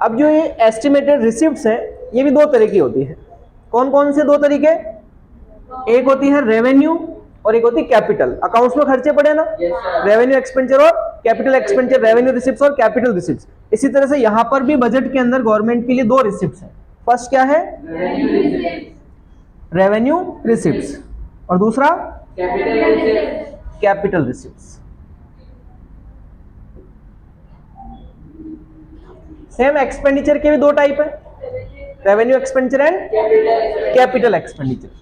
अब जो ये एस्टिमेटेड रिसिप्ट्स है ये भी 2 तरह की होती है। कौन कौन से 2 तरीके? एक होती है रेवेन्यू और एक होती है कैपिटल। अकाउंट्स में खर्चे पड़े ना, रेवेन्यू एक्सपेंडिचर और कैपिटल एक्सपेंडिचर, रेवेन्यू रिसिप्ट्स और कैपिटल रिसिप्ट्स। इसी तरह से यहाँ पर भी बजट के अंदर गवर्नमेंट के लिए 2 रिसिप्ट्स हैं। फर्स्ट क्या है? रेवेन्यू रिसिप्ट्स और दूसरा कैपिटल रिसिप्ट्स। सेम एक्सपेंडिचर के भी 2 टाइप है, revenue expenditure and capital expenditure.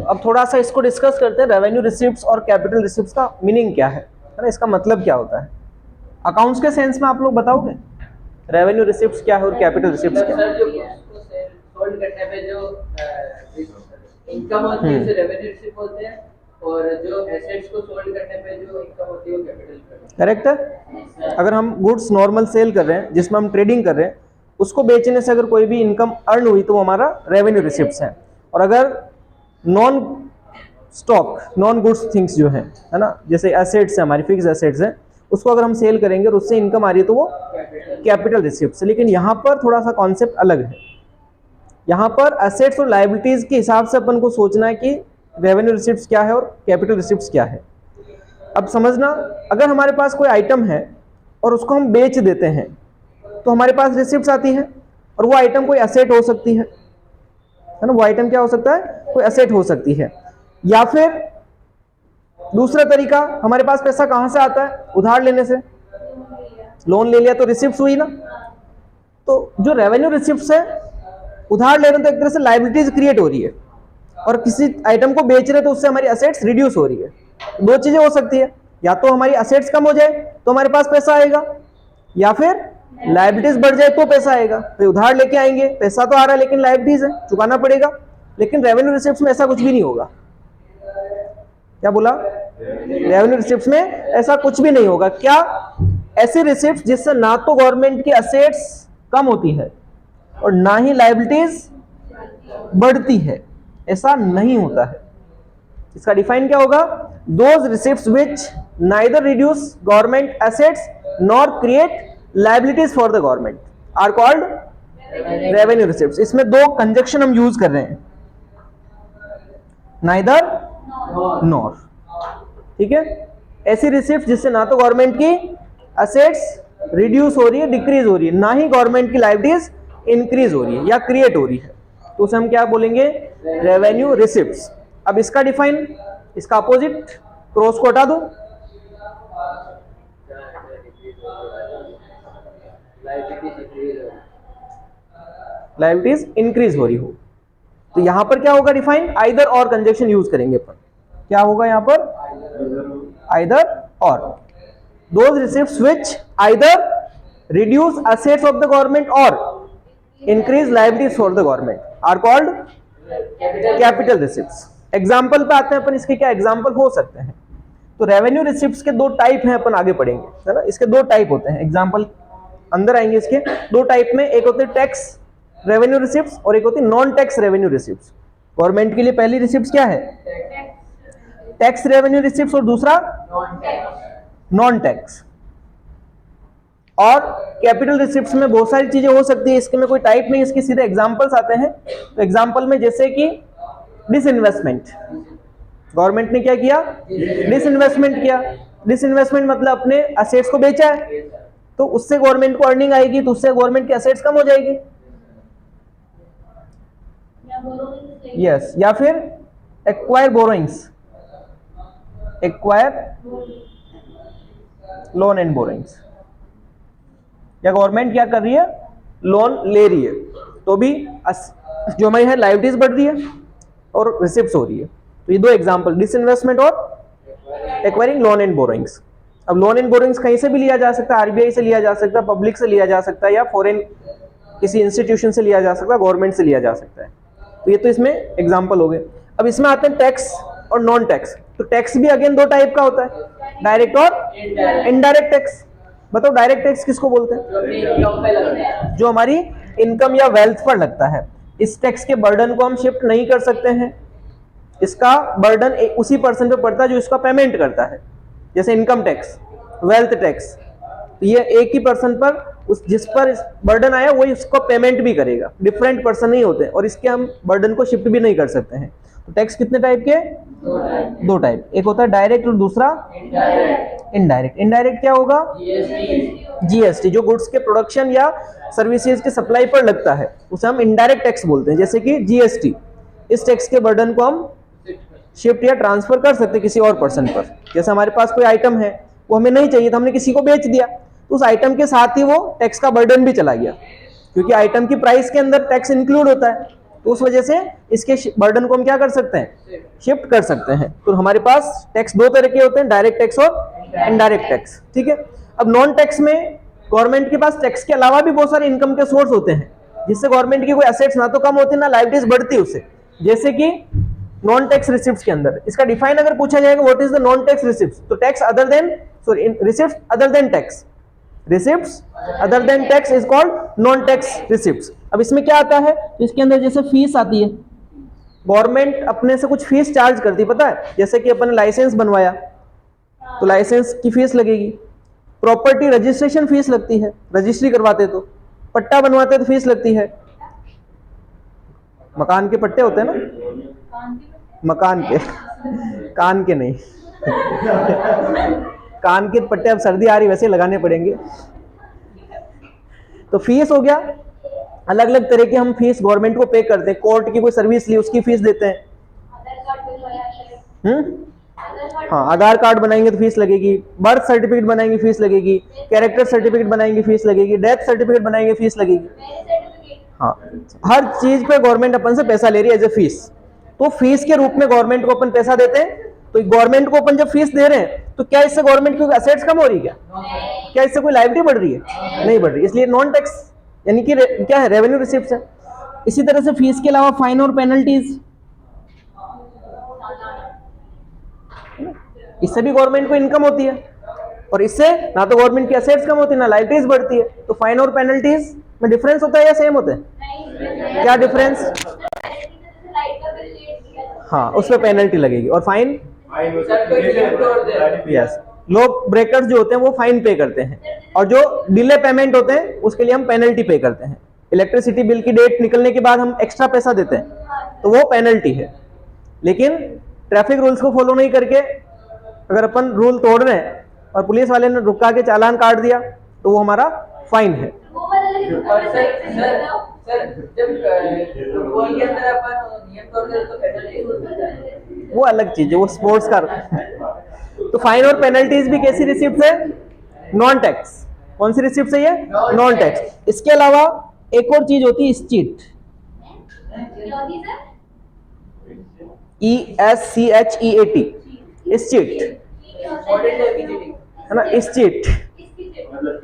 अब थोड़ा सा इसको डिस्कस करते हैं, रेवेन्यू रिसिप्ट्स और कैपिटल रिसिप्ट्स का मीनिंग क्या है ना, इसका मतलब क्या होता है। अकाउंट्स के सेंस में आप लोग बताओगे रेवेन्यू रिसिप्ट्स क्या है और कैपिटल रिसिप्ट्स क्या है? सर जो सोल्ड करने पे जो इनकम होती है उसे रेवेन्यू रिसिप्ट बोलते हैं, और जो एसेट्स को सोल्ड करने पे जो इनकम होती है वो कैपिटल। करेक्ट है। अगर हम गुड्स नॉर्मल सेल कर रहे हैं जिसमें हम ट्रेडिंग कर रहे हैं, उसको बेचने से अगर कोई भी इनकम अर्न हुई तो वो हमारा रेवेन्यू रिसिप्ट्स है। और अगर non stock non goods things जो है ना, जैसे एसेट्स है हमारी फिक्स एसेट्स है, उसको अगर हम सेल करेंगे और उससे इनकम आ रही है तो वो कैपिटल रिसिप्ट्स है। लेकिन यहाँ पर थोड़ा सा कॉन्सेप्ट अलग है। यहाँ पर एसेट्स और लायबिलिटीज के हिसाब से अपन को सोचना है कि रेवेन्यू रिसिप्ट्स क्या है और कैपिटल रिसिप्ट्स क्या है। अब समझना, अगर हमारे पास कोई आइटम है और उसको हम बेच देते हैं तो हमारे पास रिसिप्ट्स आती है, और वो आइटम कोई एसेट हो सकती है ना। वो आइटम क्या हो सकता है? कोई एसेट हो सकती है। या फिर दूसरा तरीका, हमारे पास पैसा कहां से आता है? उधार लेने से। लोन ले लिया तो रिसिप्ट्स हुई ना। तो जो रेवेन्यू रिसिप्ट्स है, उधार ले रहे तो एक तरह से लायबिलिटीज क्रिएट हो रही है, और किसी आइटम को बेच रहे तो उससे हमारी एसेट्स रिड्यूस हो रही है। 2 चीजें हो सकती है, या तो हमारी एसेट्स कम हो जाए तो हमारे पास पैसा आएगा, या फिर लायबिलिटीज बढ़ जाए तो पैसा आएगा। तो उधार लेके आएंगे, पैसा तो आ रहा है लेकिन लायबिलिटीज है, चुकाना पड़ेगा। लेकिन रेवेन्यू रिसिप्ट्स में ऐसा कुछ भी नहीं होगा। क्या बोला? रेवेन्यू रिसिप्ट्स में ऐसा कुछ भी नहीं होगा। क्या? ऐसे रिसिप्ट्स जिससे ना तो गवर्नमेंट की एसेट्स कम होती है और ना ही लायबिलिटीज बढ़ती है, ऐसा नहीं होता है। इसका डिफाइन क्या होगा? Those receipts which neither reduce government assets nor create liabilities for the government are called revenue receipts. इसमें दो कंजक्शन हम यूज कर रहे हैं, नाइदर नॉर, ठीक है। ऐसी रिसिप्ट जिससे ना तो गवर्नमेंट की एसेट्स रिड्यूस हो रही है, डिक्रीज हो रही है, ना ही गवर्नमेंट की लायबिलिटीज इंक्रीज हो रही है या क्रिएट हो रही है, तो उसे हम क्या बोलेंगे? Revenue receipts. अब इसका डिफाइन, इसका अपोजिट क्रॉस को हटा दो, लायबिलिटीज इंक्रीज हो रही हो, तो यहां पर क्या होगा define? Either or conjunction use करेंगे अपन। क्या होगा यहां पर? Either or. Those receipts which either reduce assets of the government or increase liabilities for the government are called capital receipts. Example पे आते हैं अपन, इसके क्या एग्जांपल हो सकते हैं? तो रेवेन्यू रिसिप्ट्स के दो टाइप हैं, अपन आगे पढ़ेंगे, है ना। इसके दो टाइप होते हैं, एग्जांपल अंदर आएंगे इसके। दो टाइप में, एक होते हैं टैक्स रेवेन्यू रिसिप्ट्स और एक होती है non tax revenue receipts. Government के लिए पहली रिसिप्ट्स क्या है? टैक्स रेवेन्यू रिसिप्ट्स, और दूसरा नॉन टैक्स। और कैपिटल रिसिप्ट्स में बहुत सारी चीजें हो सकती है, इसके में कोई टाइप नहीं, इसके सीधे एग्जांपल्स आते हैं। तो एग्जांपल में जैसे कि डिसइन्वेस्टमेंट, गवर्नमेंट ने क्या किया? डिसइन्वेस्टमेंट किया। डिसइन्वेस्टमेंट मतलब अपने असेट्स को बेचा है, तो उससे गवर्नमेंट को अर्निंग आएगी, तो उससे गवर्नमेंट की असेट्स कम हो जाएगी। यस, या फिर acquire borrowings, acquire loan and borrowings, या गवर्नमेंट क्या कर रही है? लोन ले रही है, तो भी जो हमारी है लायबिलिटीज बढ़ रही है और रिसिप्ट्स हो रही है। तो ये दो एग्जांपल, डिसइन्वेस्टमेंट और एक्वायरिंग लोन एंड बोरोइंग्स। अब लोन एंड बोरोइंग्स कहीं से भी लिया जा सकता है, आरबीआई से लिया जा सकता है, पब्लिक से लिया जा सकता है, या फॉरेन किसी इंस्टीट्यूशन से लिया जा सकता है, गवर्नमेंट से लिया जा सकता है। तो ये तो इसमें एग्जांपल हो गए। अब इसमें आते हैं टैक्स और नॉन टैक्स। तो टैक्स भी अगेन दो टाइप का होता है, डायरेक्ट और इनडायरेक्ट टैक्स। बताओ डायरेक्ट टैक्स किसको बोलते हैं? जो हमारी इनकम या वेल्थ पर लगता है। इस टैक्स के बर्डन को हम शिफ्ट नहीं कर सकते हैं, इसका बर्डन उसी पर्सन पे पड़ता है जो इसका पेमेंट करता है। जैसे इनकम टैक्स, वेल्थ टैक्स, तो ये एक ही पर्सन पर, उस जिस पर बर्डन आया वही उसको पेमेंट भी करेगा, डिफरेंट पर्सन नहीं होते, और इसके हम बर्डन को शिफ्ट भी नहीं कर सकते हैं। तो टैक्स कितने टाइप के? दो टाइप, एक होता है डायरेक्ट और दूसरा इनडायरेक्ट। इनडायरेक्ट क्या होगा? जीएसटी, जो गुड्स के प्रोडक्शन या सर्विसेज के सप्लाई पर लगता है, उसे हम इनडायरेक्ट टैक्स बोलते हैं। जैसे कि जीएसटी, इस टैक्स के बर्डन को हम शिफ्ट या ट्रांसफर कर सकते किसी और पर्सन पर। जैसे हमारे पास कोई आइटम है, वो हमें नहीं चाहिए था, हमने किसी को बेच दिया, तो उस आइटम के साथ ही वो टैक्स का बर्डन भी चला गया, क्योंकि आइटम की प्राइस के अंदर टैक्स इंक्लूड होता है। तो उस वजह से इसके बर्डन को हम क्या कर सकते हैं? शिफ्ट कर सकते हैं। तो हमारे पास टैक्स दो तरह के होते हैं, डायरेक्ट टैक्स और इनडायरेक्ट टैक्स, ठीक है। अब नॉन टैक्स में गवर्नमेंट के पास टैक्स के अलावा भी बहुत सारे इनकम के सोर्स होते हैं, जिससे गवर्नमेंट की कोई एसेट्स ना तो कम होती ना लायबिलिटीज बढ़ती उससे। जैसे कि नॉन टैक्स रिसिप्ट्स के अंदर, इसका डिफाइन अगर पूछा जाएगा what is the non tax receipts, तो tax other than, sorry, receipts other than tax, receipts other than tax is called non tax receipts. अब इसमें क्या आता है? इसके अंदर जैसे फीस आती है, गवर्नमेंट अपने से कुछ फीस चार्ज करती है, पता है? जैसे कि अपन लाइसेंस बनवाया तो लाइसेंस की फीस लगेगी, प्रॉपर्टी रजिस्ट्रेशन फीस लगती है, रजिस्ट्री करवाते तो, पट्टा बनवाते तो फीस लगती है, मकान के पट्टे होते हैं ना, मकान के, कान के नहीं कान के पट्टे अब सर्दी आ रही वैसे लगाने पड़ेंगे। तो फीस हो गया, अलग अलग तरह की हम फीस गवर्नमेंट को पे करते हैं। कोर्ट की कोई सर्विस ली उसकी फीस देते हैं, हाँ, आधार कार्ड बनाएंगे तो फीस लगेगी, बर्थ सर्टिफिकेट बनाएंगे फीस लगेगी, कैरेक्टर सर्टिफिकेट बनाएंगे फीस लगेगी, डेथ सर्टिफिकेट बनाएंगे फीस लगेगी। हाँ, हर चीज पे गवर्नमेंट अपन से पैसा ले रही है एज ए फीस। तो फीस के रूप में गवर्नमेंट को अपन पैसा देते हैं। तो गवर्नमेंट को अपन जब फीस दे रहे हैं तो क्या इससे गवर्नमेंट की एसेट्स कम हो रही है? क्या इससे कोई लायबिलिटी बढ़ रही है? नहीं बढ़ रही। इसलिए नॉन टैक्स यानी कि क्या है? रेवेन्यू रिसिप्ट्स है। इसी तरह से फीस के अलावा फाइन और पेनल्टीज, इससे भी गवर्नमेंट को इनकम होती है, और इससे ना तो गवर्नमेंट की एसेट्स कम होती है ना लायबिलिटीज बढ़ती है। तो फाइन और पेनल्टीज में डिफरेंस होता है या सेम होता है? क्या डिफरेंस? हाँ उस पर पेनल्टी लगेगी। और फाइन, सर कोई नियम तोड़ दे, यस, लोग ब्रेकर्स जो होते हैं वो फाइन पे करते हैं, और जो डिले पेमेंट होते हैं उसके लिए हम पेनल्टी पे करते हैं। इलेक्ट्रिसिटी बिल की डेट निकलने के बाद हम एक्स्ट्रा पैसा देते हैं तो वो पेनल्टी है। लेकिन ट्रैफिक रूल्स को फॉलो नहीं करके अगर अपन रूल तोड़ रहे हैं और पुलिस वाले ने रुका के चालान काट दिया तो वो हमारा फाइन है। और सर जब फुटबॉल के अंदर अपन नियम तोड़ दे तो पेनल्टी हो सकता है, वो अलग चीज है, वो स्पोर्ट्स का। तो फाइन और पेनल्टीज भी कैसी रिसिप्ट है? Non tax. कौन सी रिसिप्ट है ये? Non tax. इसके अलावा एक और चीज होती है स्चीट, ESCHEAT, स्चीट है ना, स्चीट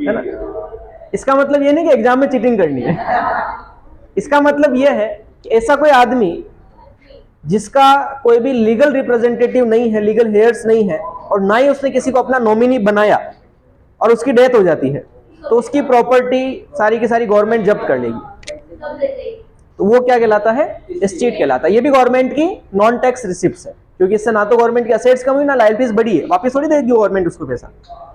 है ना। इसका मतलब ये नहीं कि एग्जाम में चीटिंग करनी है। इसका मतलब ये है कि ऐसा कोई आदमी जिसका कोई भी लीगल रिप्रेजेंटेटिव नहीं है, लीगल हेयर्स नहीं है, और ना ही उसने किसी को अपना नॉमिनी बनाया, और उसकी डेथ हो जाती है तो उसकी प्रॉपर्टी सारी की सारी गवर्नमेंट जब्त कर लेगी। तो वो क्या कहलाता है? स्चीट कहलाता है। ये भी गवर्नमेंट की नॉन टैक्स रिसिप्ट्स है, क्योंकि इससे ना तो गवर्नमेंट की असेट्स कम हुई ना लायबिलिटीज बढ़ी है, वापस थोड़ी देगी गवर्नमेंट उसको पैसा।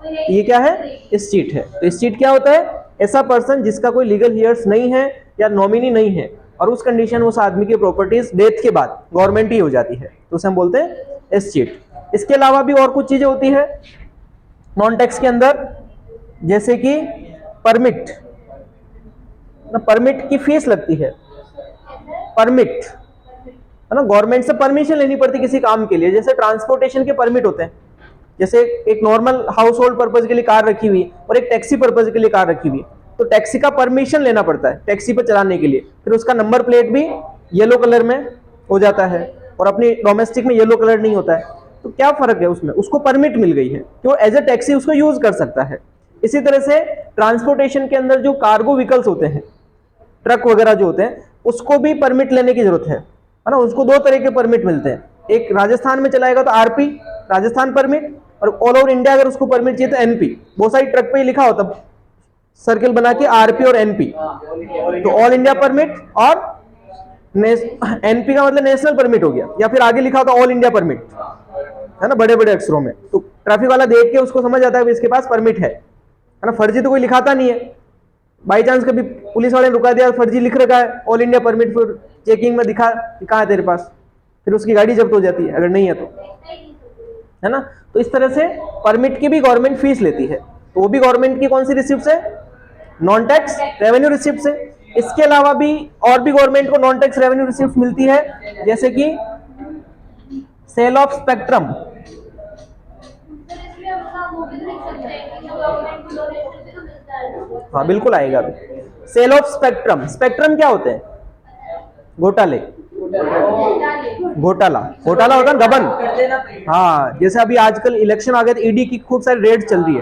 तो ये क्या है? स्चीट है। तो स्चीट क्या होता है? ऐसा पर्सन जिसका कोई लीगल हेयर्स नहीं है या नॉमिनी नहीं है, और उस कंडीशन में उस आदमी की प्रॉपर्टीज डेथ के बाद गवर्नमेंट ही हो जाती है, तो उसे हम बोलते हैं स्चीट। इसके अलावा भी और कुछ चीजें होती है नॉन टैक्स के अंदर, जैसे कि परमिट ना, परमिट की फीस लगती है। परमिट है ना, गवर्नमेंट से परमिशन लेनी पड़ती किसी काम के लिए। जैसे ट्रांसपोर्टेशन के परमिट होते हैं, जैसे एक नॉर्मल हाउस होल्ड पर्पज के लिए कार रखी हुई और एक टैक्सी पर्पज के लिए कार रखी हुई, तो टैक्सी का परमिशन लेना पड़ता है टैक्सी पर चलाने के लिए। फिर उसका नंबर प्लेट भी येलो कलर में हो जाता है, और अपनी डोमेस्टिक में येलो कलर नहीं होता है। तो क्या फर्क है उसमें? उसको परमिट मिल गई है कि वो एज ए टैक्सी उसको यूज कर सकता है। इसी तरह से ट्रांसपोर्टेशन के अंदर जो कार्गो व्हीकल्स होते हैं, ट्रक वगैरह जो होते हैं, उसको भी परमिट लेने की जरूरत है ना। उसको दो तरह के परमिट मिलते हैं, एक राजस्थान में चलाएगा तो आरपी राजस्थान परमिट, और ऑल ओवर इंडिया अगर उसको परमिट चाहिए तो एनपी। बहुत सारी ट्रक पे ही लिखा होता सर्किल बना के आरपी और एनपी, तो ऑल इंडिया परमिट, और एनपी का मतलब नेशनल परमिट हो गया, या फिर आगे लिखा होता ऑल इंडिया परमिट है ना, बड़े बड़े अक्षरों में। तो ट्रैफिक वाला देख के उसको समझ आता है कि इसके पास परमिट है ना। फर्जी तो कोई लिखाता नहीं है, बाई चांस कभी पुलिस वाले ने रुका दिया, फर्जी लिख रखा है ऑल इंडिया परमिट, फिर चेकिंग में दिखा कहाँ है तेरे पास, फिर उसकी गाड़ी जब्त हो जाती है अगर नहीं है तो, है ना। तो इस तरह से परमिट की भी गवर्नमेंट फीस लेती है, तो वो भी गवर्नमेंट की कौन सी रिसिप्ट है? नॉन टैक्स रेवेन्यू रिसिप्ट है। इसके अलावा भी और भी गवर्नमेंट को नॉन टैक्स रेवेन्यू रिसिप्ट मिलती है, जैसे कि सेल ऑफ स्पेक्ट्रम। हाँ बिल्कुल आएगा अभी। सेल ऑफ स्पेक्ट्रम, स्पेक्ट्रम क्या होते हैं? घोटाले, घोटाला, घोटाला होता है गबन। हाँ, जैसे अभी आजकल इलेक्शन आ गए तो ईडी की खूब सारी रेड चल रही है।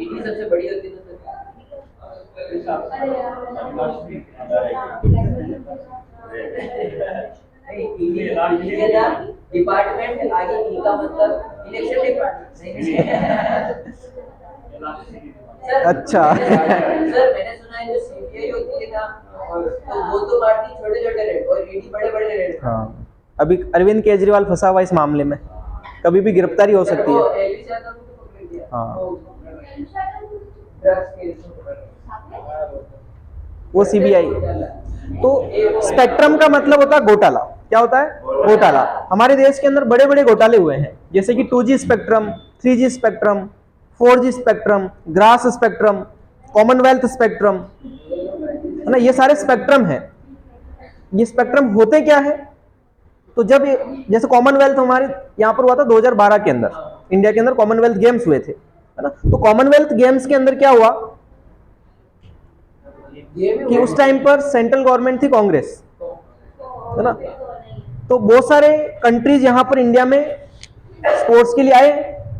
ईडी सबसे बड़ी होती है डिपार्टमेंट, आगे ई का मतलब इलेक्शन डिपार्टमेंट। अच्छा। सर मैंने सुना है जो सीबीआई होती है ना, तो वो तो मारती छोटे छोटे रेड, और ईडी बड़े बड़े रेड। हाँ, अभी अरविंद केजरीवाल फंसा हुआ इस मामले में, कभी भी गिरफ्तारी हो सकती है। हाँ, वो सीबीआई। तो स्पेक्ट्रम का मतलब होता है घोटाला। क्या होता है? घोटाला। हमारे देश के अंदर बड़े बड़े घोटाले हुए हैं, जैसे कि 2G spectrum, 3G spectrum, 4G spectrum, grass spectrum, Commonwealth spectrum, है ना। ये सारे स्पेक्ट्रम हैं। ये स्पेक्ट्रम होते क्या है? तो जब जैसे कॉमनवेल्थ हमारे यहाँ पर हुआ था 2012 के अंदर, इंडिया के अंदर कॉमनवेल्थ गेम्स हुए थे, है ना। तो कॉमनवेल्थ गेम्स के अंदर क्या हुआ कि उस टाइम पर सेंट्रल गवर्नमेंट थी कांग्रेस, है ना। तो बहुत सारे कंट्रीज यहाँ पर इंडिया में स्पोर्ट्स के लिए आए,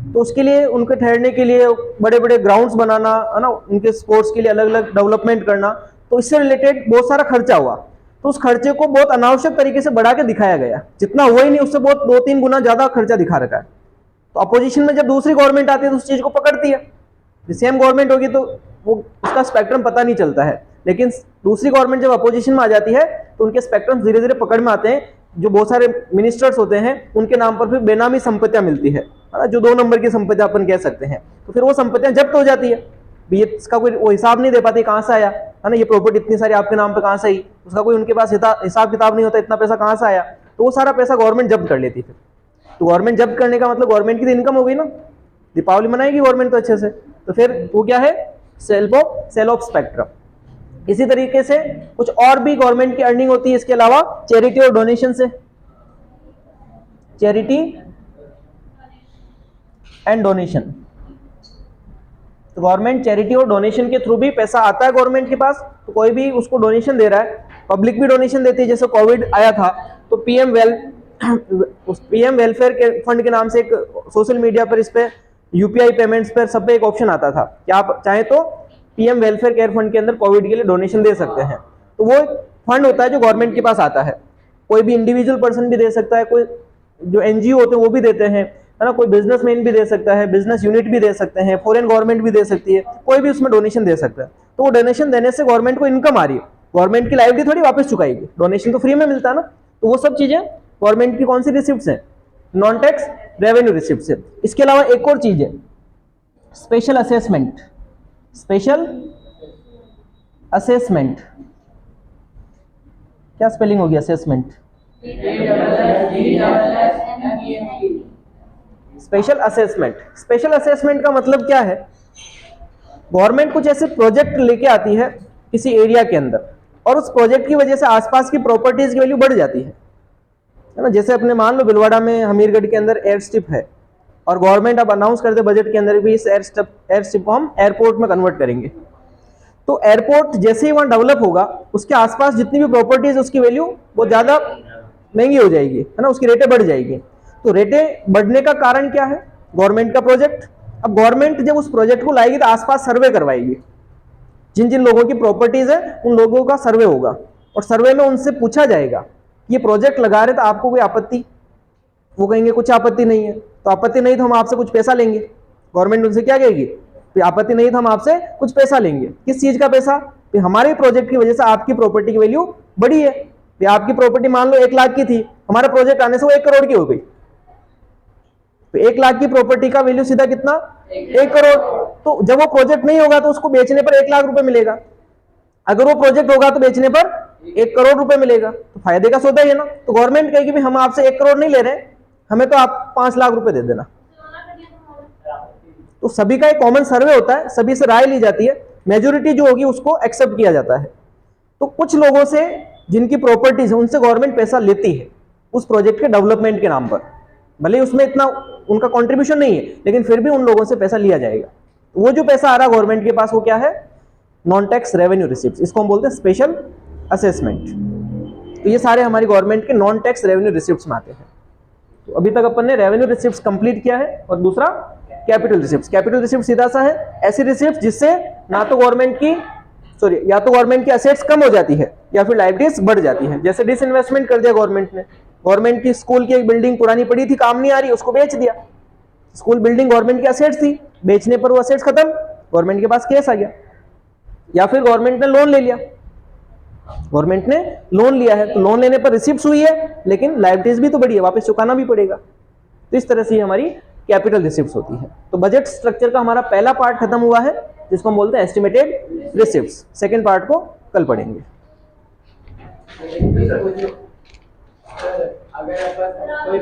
तो उसके लिए उनके ठहरने के लिए बड़े बड़े ग्राउंड्स बनाना, है ना, उनके स्पोर्ट्स के लिए अलग अलग डेवलपमेंट करना, तो इससे रिलेटेड बहुत सारा खर्चा हुआ। तो उस खर्चे को बहुत अनावश्यक तरीके से बढ़ा के दिखाया गया, जितना हुआ ही नहीं उससे बहुत 2-3 गुना ज्यादा खर्चा दिखा रखा है। तो अपोजिशन में जब दूसरी गवर्नमेंट आती है तो उस चीज को पकड़ती है। सेम गवर्नमेंट होगी तो वो उसका स्पेक्ट्रम पता नहीं चलता है, लेकिन दूसरी गवर्नमेंट जब अपोजिशन में आ जाती है तो उनके स्पेक्ट्रम धीरे धीरे पकड़ में आते हैं जो बहुत सारे मिनिस्टर्स होते हैं उनके नाम पर फिर बेनामी संपत्तियां मिलती है ना, जो 2 नंबर की संपत्तियां अपन कह सकते हैं, तो फिर वो संपत्तियां जब्त हो जाती है। भी ये इसका कोई वो हिसाब नहीं दे पाते कहाँ से आया, है ना, ये प्रॉपर्टी इतनी सारी आपके नाम पे कहाँ से आई, उसका कोई उनके पास हिसाब किताब नहीं होता, इतना पैसा कहाँ से आया, तो वो सारा पैसा गवर्नमेंट जब्त कर लेती फिर। तो गवर्नमेंट जब्त करने का मतलब गवर्नमेंट की तो इनकम हो गई ना, दीपावली मनाएगी गवर्नमेंट तो अच्छे से, तो फिर वो क्या है, सेल ऑफ स्पेक्ट्रम। इसी तरीके से कुछ और भी गवर्नमेंट की अर्निंग होती है इसके अलावा, चैरिटी और डोनेशन से, चैरिटी एंड डोनेशन। तो गवर्नमेंट चैरिटी और डोनेशन के थ्रू भी पैसा आता है गवर्नमेंट के पास, तो कोई भी उसको डोनेशन दे रहा है, पब्लिक भी डोनेशन देती है, जैसे कोविड आया था तो पीएम वेलफेयर के फंड के नाम से एक सोशल मीडिया पर, इस पे यूपीआई पेमेंट्स पर सब पे एक ऑप्शन आता था कि आप चाहे तो पीएम वेलफेयर केयर फंड के अंदर कोविड के लिए डोनेशन दे सकते हैं। तो वो फंड होता है जो गवर्नमेंट के पास आता है, कोई भी इंडिविजुअल पर्सन भी दे सकता है, कोई जो एनजीओ होते हैं वो भी देते हैं, है ना, कोई बिजनेसमैन भी दे सकता है, बिजनेस यूनिट भी दे सकते हैं, फॉरेन गवर्नमेंट भी दे सकती है, कोई भी उसमें डोनेशन दे सकता है। तो वो डोनेशन देने से गवर्नमेंट को इनकम आ रही है, गवर्नमेंट की लाइबिलिटी थोड़ी वापस चुकाएगी, डोनेशन तो फ्री में मिलता है ना। तो वो सब चीजें गवर्नमेंट की कौन सी रिसिप्ट्स हैं, नॉन टैक्स रेवेन्यू रिसिप्ट्स है। इसके अलावा एक और चीज है, स्पेशल असेसमेंट। स्पेशल असेसमेंट, क्या स्पेलिंग होगी assessment? Special assessment. Special assessment का मतलब क्या है, गवर्नमेंट कुछ ऐसे प्रोजेक्ट लेके आती है किसी एरिया के अंदर, और उस प्रोजेक्ट की वजह से आसपास की प्रॉपर्टीज की वैल्यू बढ़ जाती है ना। जैसे अपने मान लो भिलवाड़ा में हमीरगढ़ के अंदर एयर स्ट्रिप है, और गवर्नमेंट अब अनाउंस कर दे बजट के अंदर भी इस एयर स्ट्रिप को हम एयरपोर्ट में कन्वर्ट करेंगे। तो एयरपोर्ट जैसे ही वहां डेवलप होगा, उसके आसपास जितनी भी प्रॉपर्टीज, उसकी वैल्यू वो ज्यादा महंगी हो जाएगी, है ना, उसकी रेटें बढ़ जाएगी। तो रेटें बढ़ने का कारण क्या है, गवर्नमेंट का प्रोजेक्ट। अब गवर्नमेंट जब उस प्रोजेक्ट को लाएगी तो आसपास सर्वे करवाएगी, जिन जिन लोगों की प्रॉपर्टीज है उन लोगों का सर्वे होगा, और सर्वे में उनसे पूछा जाएगा ये प्रोजेक्ट लगा रहे तो आपको कोई आपत्ति, वो कहेंगे कुछ आपत्ति नहीं है, तो आपत्ति नहीं तो हम आपसे कुछ पैसा लेंगे। गवर्नमेंट उनसे क्या कहेगी, आपत्ति नहीं तो हम आपसे कुछ पैसा लेंगे। किस चीज का पैसा, हमारे प्रोजेक्ट की वजह से आपकी प्रॉपर्टी की वैल्यू बढ़ी है। आपकी प्रॉपर्टी मान लो 1 लाख की थी, हमारा प्रोजेक्ट आने से वो 1 करोड़ की हो गई, तो 1 लाख की प्रॉपर्टी का वैल्यू सीधा कितना, 1 करोड़। तो जब वो प्रोजेक्ट नहीं होगा तो उसको बेचने पर 1 लाख रुपए मिलेगा, अगर वो प्रोजेक्ट होगा तो बेचने पर 1 करोड़ रुपए मिलेगा, तो फायदे का सौदा ही है ना। तो गवर्नमेंट कहेगी भी हम आपसे 1 करोड़ नहीं ले रहे, हमें तो आप 5 लाख रुपए दे देना। तो सभी का एक कॉमन सर्वे होता है, सभी से राय ली जाती है, मेजोरिटी जो होगी उसको एक्सेप्ट किया जाता है। तो कुछ लोगों से जिनकी प्रॉपर्टीज है उनसे गवर्नमेंट पैसा लेती है उस प्रोजेक्ट के डेवलपमेंट के नाम पर, भले ही उसमें इतना उनका कंट्रीब्यूशन नहीं है, लेकिन फिर भी उन लोगों से पैसा लिया जाएगा। वो जो पैसा आ रहा है गवर्नमेंट के पास वो क्या है, नॉन टैक्स रेवेन्यू रिसिप्ट, इसको हम बोलते हैं स्पेशल असेसमेंट। तो ये सारे हमारी गवर्नमेंट के नॉन टैक्स रेवेन्यू रिसिप्ट्स में आते हैं। तो अभी तक अपन ने रेवेन्यू रिसिप्ट्स कंप्लीट किया है, और दूसरा कैपिटल रिसिप्ट्स। कैपिटल रिसिप्ट सीधा सा है, ऐसी रिसिप्ट जिससे ना तो गवर्नमेंट की या तो गवर्नमेंट की असेट्स कम हो जाती है या फिर लायबिलिटीज बढ़ जाती है। जैसे डिसइन्वेस्टमेंट कर दिया गवर्नमेंट ने, गवर्नमेंट की स्कूल की एक बिल्डिंग पुरानी पड़ी थी, काम नहीं आ रही, उसको बेच दिया। स्कूल बिल्डिंग गवर्नमेंट की असेट्स थी, बेचने पर वो असेट्स खत्म, गवर्नमेंट के पास केस आ गया। या फिर गवर्नमेंट ने लोन ले लिया, गवर्नमेंट ने लोन लिया है तो लोन लेने पर रिसिप्ट्स हुई है, लेकिन लायबिलिटीज भी तो बढ़ी है, वापस चुकाना भी पड़ेगा। तो इस तरह से हमारी कैपिटल रिसिप्ट्स होती है। तो बजट स्ट्रक्चर का हमारा पहला पार्ट खत्म हुआ है, जिसको हम बोलते हैं एस्टिमेटेड रिसिप्ट्स। सेकंड पार्ट को कल पढ़ेंगे। अगर अपन कोई